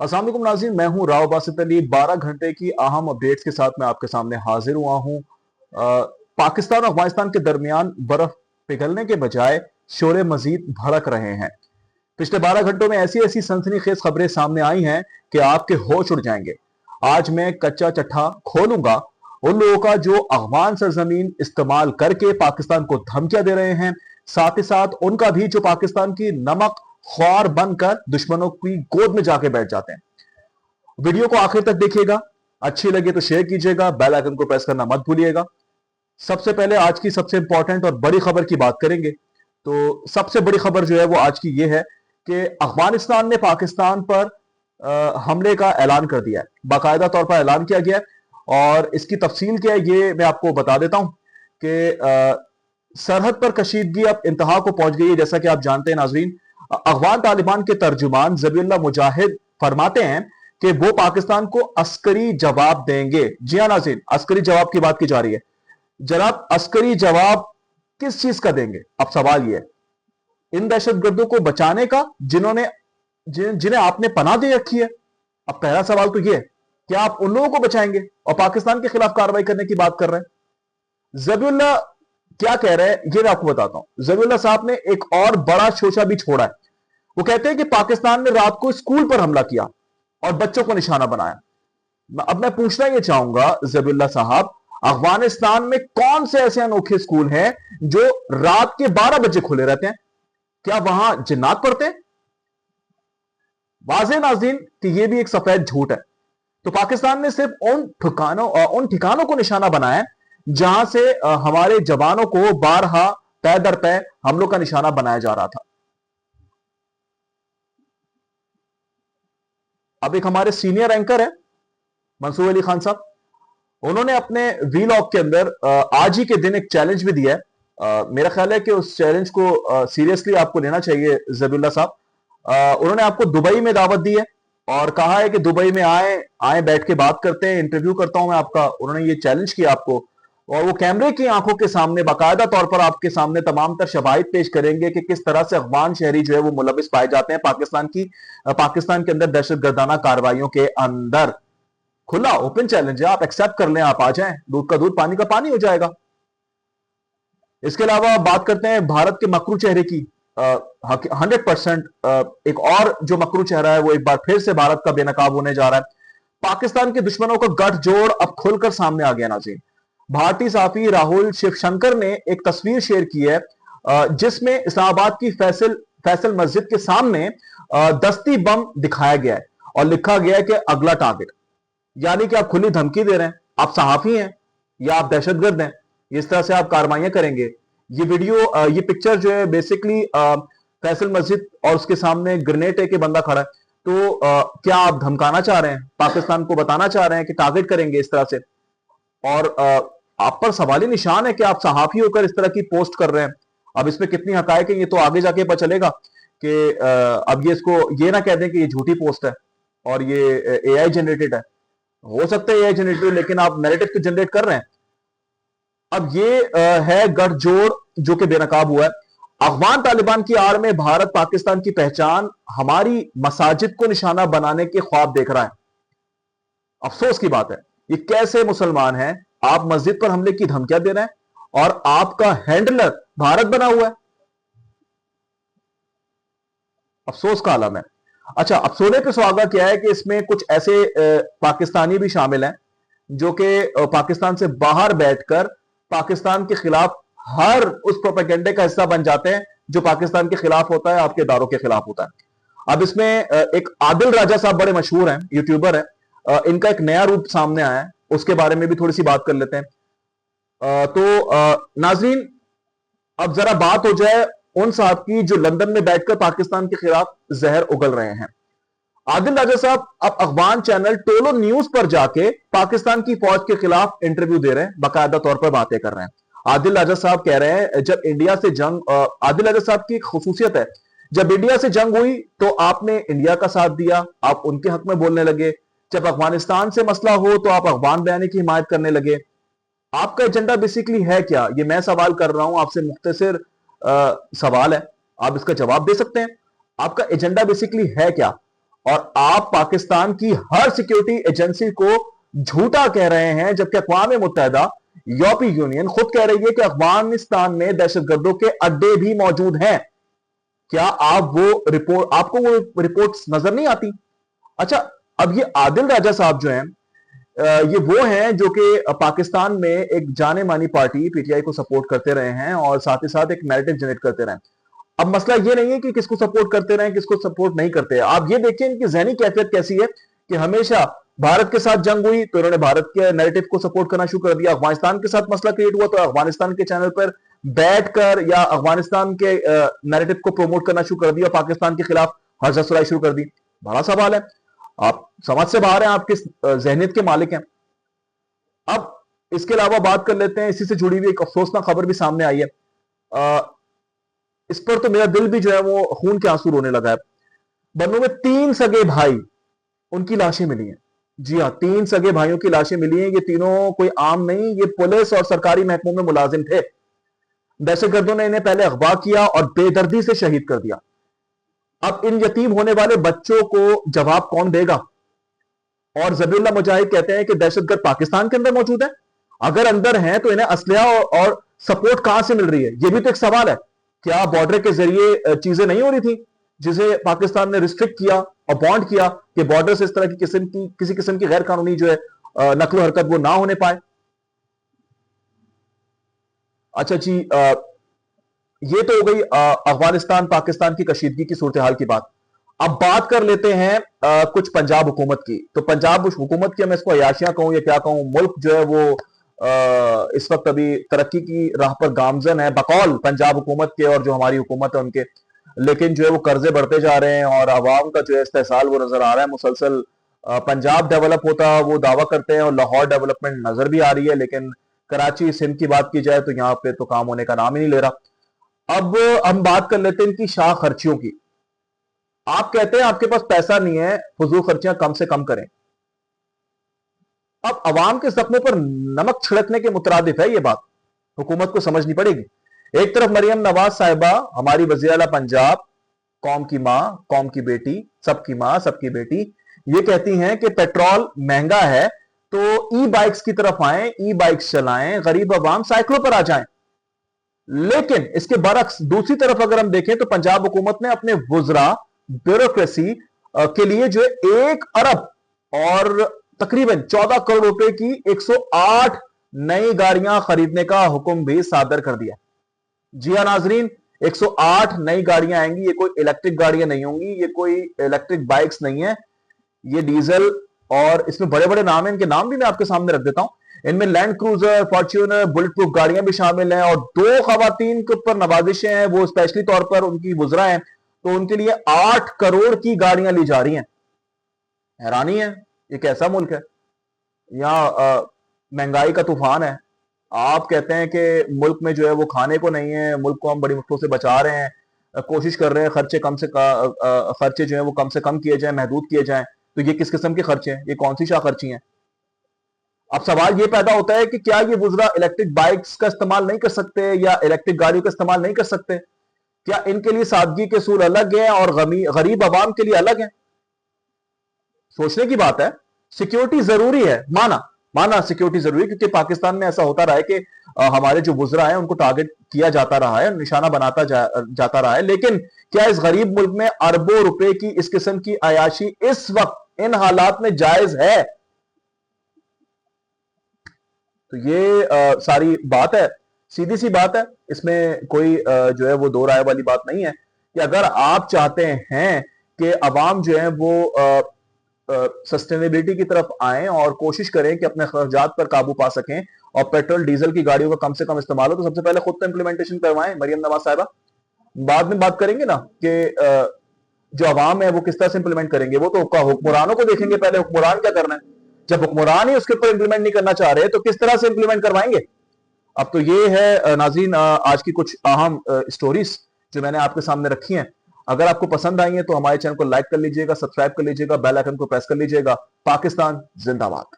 अस्सलाम वालेकुम नाज़रीन, मैं हूं राव बासित अली। 12 घंटे की अहम अपडेट्स के साथ मैं आपके सामने हाजिर हुआ हूं। पाकिस्तान और अफगानिस्तान के दरमियान बर्फ पिघलने के बजाय शोरे मजीद भड़क रहे हैं। पिछले 12 घंटों में ऐसी ऐसी सनसनीखेज खबरें सामने आई हैं कि आपके होश उड़ जाएंगे। आज मैं कच्चा चट्ठा खोलूंगा उन लोगों का जो अफगान सरजमीन इस्तेमाल करके पाकिस्तान को धमकियां दे रहे हैं, साथ ही साथ उनका भी जो पाकिस्तान की नमक ख्वार बनकर दुश्मनों की गोद में जाके बैठ जाते हैं। वीडियो को आखिर तक देखिएगा, अच्छी लगे तो शेयर कीजिएगा, बेल आइकन को प्रेस करना मत भूलिएगा। सबसे पहले आज की सबसे इंपॉर्टेंट और बड़ी खबर की बात करेंगे। तो सबसे बड़ी खबर जो है वो आज की ये है कि अफगानिस्तान ने पाकिस्तान पर हमले का ऐलान कर दिया है। बाकायदा तौर पर ऐलान किया गया है और इसकी तफसील क्या है ये मैं आपको बता देता हूं कि सरहद पर कशीदगी अब इंतहा को पहुंच गई है। जैसा कि आप जानते हैं नाजरीन, अफगान तालिबान के तर्जुमान ज़बीहुल्लाह मुजाहिद फरमाते हैं कि वो पाकिस्तान को अस्करी जवाब देंगे। जी हाँ नाज़रीन, अस्करी जवाब की बात की जा रही है। जनाब, अस्करी जवाब किस चीज का देंगे? अब सवाल यह है इन दहशतगर्दों को बचाने का जिन्हें आपने पनाह दे रखी है। अब पहला सवाल तो यह है कि आप उन लोगों को बचाएंगे और पाकिस्तान के खिलाफ कार्रवाई करने की बात कर रहे हैं। ज़बीहुल्लाह क्या कह रहे हैं ये मैं आपको बताता हूं। ज़बीहुल्लाह साहब ने एक और बड़ा शोशा भी छोड़ा है। वो कहते हैं कि पाकिस्तान ने रात को स्कूल पर हमला किया और बच्चों को निशाना बनाया। अब मैं पूछना यह चाहूंगा ज़बीहुल्लाह साहब, अफगानिस्तान में कौन से ऐसे अनोखे स्कूल हैं जो रात के 12 बजे खुले रहते हैं? क्या वहां जिन्नात पढ़ते हैं? वाज़ेह नाज़रीन कि यह भी एक सफेद झूठ है। तो पाकिस्तान ने सिर्फ उन ठिकानों को निशाना बनाया है जहां से हमारे जवानों को बारहा पै दर पै हमलों का निशाना बनाया जा रहा था। अब एक हमारे सीनियर एंकर है मंसूर अली खान साहब, उन्होंने अपने वीलॉग के अंदर आज ही के दिन एक चैलेंज भी दिया है। मेरा ख्याल है कि उस चैलेंज को सीरियसली आपको लेना चाहिए ज़बीहुल्लाह साहब। उन्होंने आपको दुबई में दावत दी है और कहा है कि दुबई में आए आए बैठ के बात करते हैं, इंटरव्यू करता हूं मैं आपका। उन्होंने ये चैलेंज किया आपको और वो कैमरे की आंखों के सामने बाकायदा तौर पर आपके सामने तमाम तर शवाहिद पेश करेंगे कि किस तरह से अफगान शहरी जो है वो मुलविस पाए जाते हैं पाकिस्तान के अंदर दहशतगर्दाना कार्रवाइयों के अंदर। खुला ओपन चैलेंज है, आप एक्सेप्ट कर लें, आप आ जाएं, दूध का दूध पानी का पानी हो जाएगा। इसके अलावा बात करते हैं भारत के मकरू चेहरे की। 100% एक और जो मकरू चेहरा है वो एक बार फिर से भारत का बेनकाब होने जा रहा है। पाकिस्तान के दुश्मनों का गठजोड़ अब खुलकर सामने आ गया नाज़रीन। भारतीय साफी राहुल शिवशंकर ने एक तस्वीर शेयर की है जिसमें इस्लामाबाद की फैसल मस्जिद के सामने दस्ती बम दिखाया गया है और लिखा गया है कि अगला टारगेट। यानी कि आप खुली धमकी दे रहे हैं, आप सहाफी हैं या आप दहशतगर्द हैं, इस तरह से आप कार्रवाइयां करेंगे। ये वीडियो ये पिक्चर जो है बेसिकली फैसल मस्जिद और उसके सामने ग्रेनेड लेके बंदा खड़ा है। तो क्या आप धमकाना चाह रहे हैं, पाकिस्तान को बताना चाह रहे हैं कि टारगेट करेंगे इस तरह से? और आप पर सवाली निशान है कि आप सहाफी होकर इस तरह की पोस्ट कर रहे हैं। अब इसमें कितनी हकायक है ये तो आगे जाके पता चलेगा कि अब ये इसको ये ना कह दें कि ये झूठी पोस्ट है और ये एआई जनरेटेड है। हो सकता है एआई जनरेटेड, लेकिन आप नैरेटिव को जनरेट कर रहे हैं। अब ये है गठजोड़ जो कि बेनकाब हुआ है। अफगान तालिबान की आड़ में भारत पाकिस्तान की पहचान हमारी मसाजिद को निशाना बनाने के ख्वाब देख रहा है। अफसोस की बात है, ये कैसे मुसलमान हैं, आप मस्जिद पर हमले की धमकियां दे रहे हैं और आपका हैंडलर भारत बना हुआ है। अफसोस का आलम है। अच्छा, अफसोने पे सुहागा क्या है कि इसमें कुछ ऐसे पाकिस्तानी भी शामिल हैं जो कि पाकिस्तान से बाहर बैठकर पाकिस्तान के खिलाफ हर उस प्रोपेगेंडे का हिस्सा बन जाते हैं जो पाकिस्तान के खिलाफ होता है, आपके इदारों के खिलाफ होता है। अब इसमें एक आदिल राजा साहब बड़े मशहूर हैं, यूट्यूबर है। इनका एक नया रूप सामने आया है, उसके बारे में भी थोड़ी सी बात कर लेते हैं। नाजरीन, अब जरा बात हो जाए उन साहब की जो लंदन में बैठकर पाकिस्तान के खिलाफ जहर उगल रहे हैं। आदिल राजा साहब अब अफगान चैनल टोलो न्यूज पर जाके पाकिस्तान की फौज के खिलाफ इंटरव्यू दे रहे हैं, बाकायदा तौर पर बातें कर रहे हैं। आदिल राजा साहब कह रहे हैं जब इंडिया से जंग आदिल राजा साहब की खुसूसियत है, जब इंडिया से जंग हुई तो आपने इंडिया का साथ दिया, आप उनके हक में बोलने लगे। जब अफगानिस्तान से मसला हो तो आप अफगान बयानी की हिमायत करने लगे। आपका एजेंडा बेसिकली है क्या? ये मैं सवाल कर रहा हूं आपसे, मुख्तसर सवाल है, आप इसका जवाब दे सकते हैं। आपका एजेंडा बेसिकली है क्या? और आप पाकिस्तान की हर सिक्योरिटी एजेंसी को झूठा कह रहे हैं, जबकि अक़वाम मुत्तहिदा, यूरोपीय यूनियन खुद कह रही है कि अफगानिस्तान में दहशतगर्दों के अड्डे भी मौजूद हैं। क्या आप आपको वो रिपोर्ट्स नजर नहीं आती? अच्छा, अब ये आदिल राजा साहब जो हैं, ये वो हैं जो कि पाकिस्तान में एक जाने मानी पार्टी पीटीआई को सपोर्ट करते रहे हैं और साथ ही साथ एक नैरेटिव जनरेट करते रहे। अब मसला ये नहीं है कि किसको सपोर्ट करते रहे, किसको सपोर्ट नहीं करते। आप ये देखिए इनकी जहनी कैफियत कैसी है कि हमेशा भारत के साथ जंग हुई तो इन्होंने भारत के नैरेटिव को सपोर्ट करना शुरू कर दिया। अफगानिस्तान के साथ मसला क्रिएट हुआ तो अफगानिस्तान के चैनल पर बैठकर या अफगानिस्तान के नैरेटिव को प्रमोट करना शुरू कर दिया, पाकिस्तान के खिलाफ हर्षा सुराई शुरू कर दी। बड़ा सवाल है, आप समझ से बाहर हैं, आप किस जहनियत के मालिक हैं। अब इसके अलावा बात कर लेते हैं, इसी से जुड़ी हुई एक अफसोसनाक खबर भी सामने आई है। इस पर तो मेरा दिल भी जो है वो खून के आंसू रोने लगा है। बन्नू में 3 सगे भाई, उनकी लाशें मिली हैं। जी हाँ, 3 सगे भाइयों की लाशें मिली हैं। ये तीनों कोई आम नहीं, ये पुलिस और सरकारी महकमों में मुलाजिम थे। दहशतगर्दों ने इन्हें पहले अगवा किया और बेदर्दी से शहीद कर दिया। अब इन यतीम होने वाले बच्चों को जवाब कौन देगा? और जबीउल्लाह मुजाहिद कहते हैं कि दहशतगर्द पाकिस्तान के अंदर मौजूद है। अगर अंदर हैं तो इन्हें असलहा और सपोर्ट कहां से मिल रही है? यह भी तो एक सवाल है। क्या बॉर्डर के जरिए चीजें नहीं हो रही थी, जिसे पाकिस्तान ने रिस्ट्रिक्ट किया और बॉन्ड किया कि बॉर्डर से इस तरह की किसी किस्म की गैर कानूनी जो है नकलो हरकत वो ना होने पाए? अच्छा जी, ये तो हो गई अफगानिस्तान पाकिस्तान की कशीदगी की सूरत हाल की बात। अब बात कर लेते हैं कुछ पंजाब हुकूमत की। तो पंजाब हुकूमत की मैं इसको अयाशियां कहूं या क्या कहूं, मुल्क जो है वो इस वक्त अभी तरक्की की राह पर गामजन है बकौल पंजाब हुकूमत के और जो हमारी हुकूमत है उनके। लेकिन जो है वो कर्जे बढ़ते जा रहे हैं और आवाम का जो है इस्तेहसाल वो नजर आ रहा है मुसलसल। पंजाब डेवलप होता वो दावा करते हैं और लाहौर डेवलपमेंट नजर भी आ रही है, लेकिन कराची सिंध की बात की जाए तो यहाँ पे तो काम होने का नाम ही नहीं ले रहा। अब हम बात कर लेते हैं इनकी शाह खर्चियों की। आप कहते हैं आपके पास पैसा नहीं है, फजूल खर्चियां कम से कम करें। अब अवाम के जख्मों पर नमक छिड़कने के मुतरादिफ है ये बात, हुकूमत को समझनी पड़ेगी। एक तरफ मरियम नवाज साहिबा हमारी वज़ीर आला पंजाब, कौम की मां, कौम की बेटी, सबकी मां, सबकी बेटी, ये कहती हैं कि पेट्रोल महंगा है तो ई बाइक्स की तरफ आए, ई बाइक्स चलाएं, गरीब अवाम साइकिलों पर आ जाएं। लेकिन इसके बरक्स दूसरी तरफ अगर हम देखें तो पंजाब हुकूमत ने अपने वुजरा ब्यूरोक्रेसी के लिए जो 1 अरब और तकरीबन 14 करोड़ रुपए की 108 नई गाड़ियां खरीदने का हुक्म भी सादर कर दिया। जी हां नाजरीन, 108 नई गाड़ियां आएंगी। ये कोई इलेक्ट्रिक गाड़ियां नहीं होंगी, ये कोई इलेक्ट्रिक बाइक्स नहीं है, ये डीजल, और इसमें बड़े बड़े नाम है, इनके नाम भी मैं आपके सामने रख देता हूं। इनमें land cruiser, Fortuner, bullet proof गाड़ियां भी शामिल हैं और 2 खवातीन के ऊपर नवाजिशें हैं, वो स्पेशली तौर पर उनकी वुजरा हैं, तो उनके लिए 8 करोड़ की गाड़ियां ली जा रही हैं। हैरानी है, ये कैसा मुल्क है? यहाँ महंगाई का तूफान है। आप कहते हैं कि मुल्क में जो है वो खाने को नहीं है, मुल्क को हम बड़ी मुश्किल से बचा रहे हैं, कोशिश कर रहे हैं खर्चे जो है वो कम से कम किए जाए, महदूद किए जाएं। तो ये किस किस्म के खर्चे हैं? ये कौन सी शाह खर्ची हैं? अब सवाल ये पैदा होता है कि क्या ये वुजरा इलेक्ट्रिक बाइक्स का इस्तेमाल नहीं कर सकते या इलेक्ट्रिक गाड़ियों का इस्तेमाल नहीं कर सकते? क्या इनके लिए सादगी के सूल अलग है और गरीब आवाम के लिए अलग है? सोचने की बात है। सिक्योरिटी जरूरी है, माना सिक्योरिटी जरूरी है, क्योंकि पाकिस्तान में ऐसा होता रहा है कि हमारे जो वुजरा है उनको टारगेट किया जाता रहा है, निशाना बनाता जाता रहा है। लेकिन क्या इस गरीब मुल्क में अरबों रुपए की इस किस्म की अयाशी इस वक्त इन हालात में जायज है? तो ये सारी बात है, सीधी सी बात है। इसमें कोई जो है वो दो राय वाली बात नहीं है कि अगर आप चाहते हैं कि अवाम जो है वो सस्टेनेबिलिटी की तरफ आए और कोशिश करें कि अपने खर्चात पर काबू पा सकें और पेट्रोल डीजल की गाड़ियों का कम से कम इस्तेमाल हो, तो सबसे पहले खुद तो इंप्लीमेंटेशन करवाएं मरियम नवाज साहिबा। बाद में बात करेंगे ना कि जो अवाम है वो किस तरह से इंप्लीमेंट करेंगे, वो तो हुक्मरानों को देखेंगे पहले, हुक्मरान क्या करना है। जब हुक्मरान ही उसके ऊपर इंप्लीमेंट नहीं करना चाह रहे तो किस तरह से इंप्लीमेंट करवाएंगे? अब तो ये है नाज़रीन आज की कुछ अहम स्टोरीज जो मैंने आपके सामने रखी हैं। अगर आपको पसंद आई है तो हमारे चैनल को लाइक कर लीजिएगा, सब्सक्राइब कर लीजिएगा, बेल आइकन को प्रेस कर लीजिएगा। पाकिस्तान जिंदाबाद।